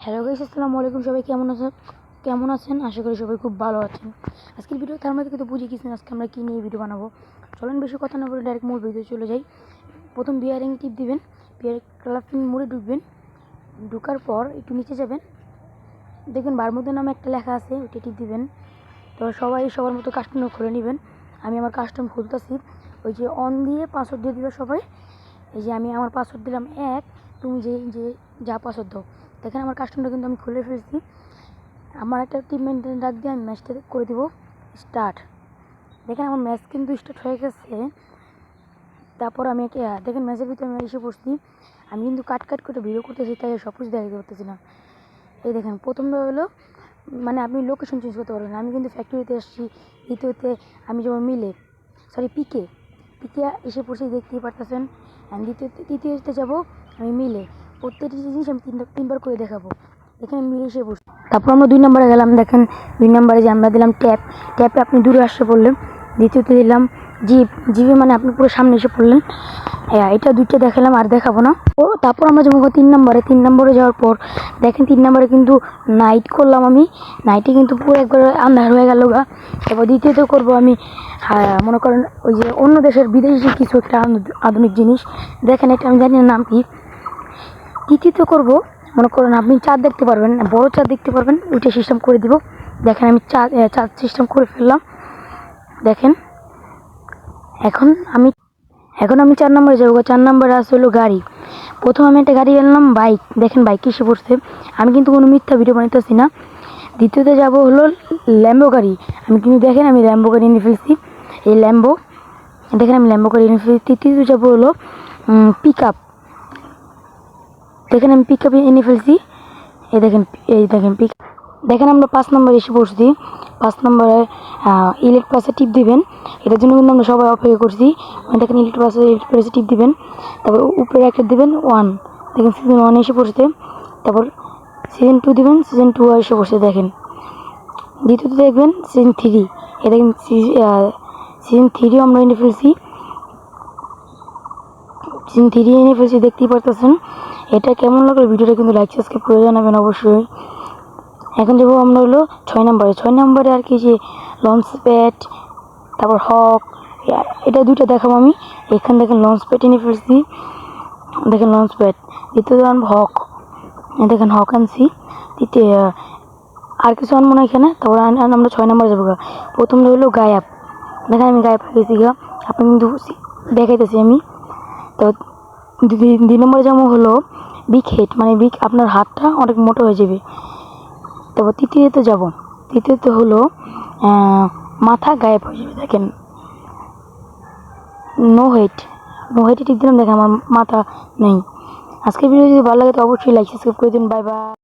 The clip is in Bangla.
হ্যালো গাইস, আসসালামু আলাইকুম। সবাই কেমন আছেন? আশা করি সবাই খুব ভালো আছেন। আজকের ভিডিও তার মধ্যে কিন্তু বুঝে গেছেন আজকে আমরা কী নিয়ে ভিডিও বানাবো। চলেন বেশি কথা না বলে ডাইরেক্ট মূল ভিডিও চলে যাই। প্রথম বিয়ারিং টিপ দিবেন, বিয়ার ক্লাফিং মোড়ে ঢুকবেন। ঢুকার পর একটু নিচে যাবেন, দেখবেন বারমুদা নামে একটা লেখা আছে, ওইটা টিপ দিবেন। তো সবাই সবার মতো কাস্টম খুলে নেবেন। আমি আমার কাস্টম খুলতেছি। ওই যে অন দিয়ে পাসওয়ার্ড দিয়ে দিবে সবাই। এই যে আমি আমার পাসওয়ার্ড দিলাম 1, তুমি যে যা পাসওয়ার্ড দাও। দেখেন আমার কাস্টমটা কিন্তু আমি খুলে ফেলছি। আমার একটা টিম মেনটেন ডাক দিয়ে আমি ম্যাচটা করে দিব স্টার্ট। দেখেন আমার ম্যাচ কিন্তু স্টার্ট হয়ে গেছে। তারপর আমি দেখেন ম্যাচের ভিতরে আমি এসে পড়ছি। আমি কিন্তু কাট করে ভিডিও করতেছি, তাই সব কিছু দেখাতে করতেছি না। এই দেখেন প্রথমটা হলো মানে আপনি লোকেশন চেঞ্জ করতে পারবেন। আমি কিন্তু ফ্যাক্টরিতে এসেছি। দ্বিতীয়তে আমি যেমন পিকে এসে পড়ছি, দেখতেই পারতেছেন। অ্যান্ড তৃতীয়তে যাবো আমি মিলে। প্রত্যেকটি জিনিস আমি তিনবার করে দেখাবো। এখানে মিলে এসে বসছি। তারপর আমরা 2 নম্বরে গেলাম। দেখেন 2 নম্বরে যে আমরা দিলাম ট্যাপে আপনি দূরে আসতে পড়লেন। দ্বিতীয়তে দিলাম জিপে মানে আপনি পুরো সামনে এসে পড়লেন। এটা 2টা দেখালাম, আর দেখাবো না। তারপর আমরা যাবো 3 নম্বরে যাওয়ার পর দেখেন 3 নম্বরে কিন্তু নাইট করলাম আমি। নাইটে কিন্তু পুরো একবার আন্ধার হয়ে গেল গা। এবার দ্বিতীয়ত করবো আমি মনে করেন ওই যে অন্য দেশের বিদেশি কিছু একটা আধুনিক জিনিস। দেখেন এটা আমি জানি না নাম কি। তৃতীয়ত করবো মনে করেন আপনি চাঁদ দেখতে পারবেন, বড় চাঁদ দেখতে পারবেন, ওইটা সিস্টেম করে দিব। দেখেন আমি চাঁদ সিস্টেম করে ফেললাম। দেখেন এখন আমি 4 নম্বরে যাবো। 4 নম্বরে আসে হলো গাড়ি। প্রথম আমি একটা গাড়ি আনলাম, বাইক। দেখেন বাইক এসে পড়ছে। আমি কিন্তু কোনো মিথ্যা ভিডিও বানাইতেছি না। দ্বিতীয়তে যাব হলো ল্যাম্বো গাড়ি। আমি কিন্তু দেখেন আমি ল্যাম্বো গাড়ি এনে ফেলছি। এই ল্যাম্বো দেখেন আমি ল্যাম্বো গাড়ি এনে ফেলছি। তৃতীয়তে যাবো হলো পিক আপ। দেখেন আমি পিক আপ এনে ফেলছি। এই দেখেন পিক। দেখেন আমরা 5 নম্বরে এসে পড়ছি। 5 নম্বরে ইলেক্ট প্লাসে টিপ দিবেন। এটার জন্য কিন্তু আমরা সবাই অপেক্ষা করছি। দেখেন ইলেক্ট প্লাসে টিপ দিবেন। তারপর উপরে একটা দিবেন 1। দেখেন সিজন 1 এসে পড়ছে। তারপর সিজন 2 দিবেন, সিজন 2 এসে পড়ছে। দেখেন দ্বিতীয়তে দেখবেন সিজন 3। এ দেখেন সিজন 3 আমরা এনে ফেলছি। দেখতেই পারতেছেন। এটা কেমন লাগলো ভিডিওটা কিন্তু লাইক সাবস্ক্রাইব করে জানাবেন অবশ্যই। এখন যাবো আমরা হলো 6 নম্বরে। 6 নম্বরে আর কি যে লঞ্চ প্যাড, তারপর হক, এটা 2টা দেখাবো আমি। এখানে দেখেন লঞ্চ প্যাড এনে ফেলছি। দেখেন লঞ্চ প্যাড। দ্বিতীয়ত আনবো হক। দেখেন হক আনছি। তৃতীয় আর কিছু আনবো না এখানে। তারপর আমরা 6 নম্বরে যাবো। প্রথমটা হলো গায়াব। দেখেন আমি গায়াব গেছি গা, আপনি কিন্তু দেখাইতেছি আমি। তো 2 নম্বরে যেমন হলো বিগ হেড, মানে আপনার হাতটা অনেক মোটা হয়ে যাবে। তারপর তৃতীয়তে হলো মাথা গায়েব হয়ে যাবে। দেখেন নো হেডে টিপ দিলাম। দেখেন আমার মাথা নেই। আজকের ভিডিও যদি ভালো লাগে তো অবশ্যই লাইক সাবস্ক্রাইব করে দিন। Bye bye.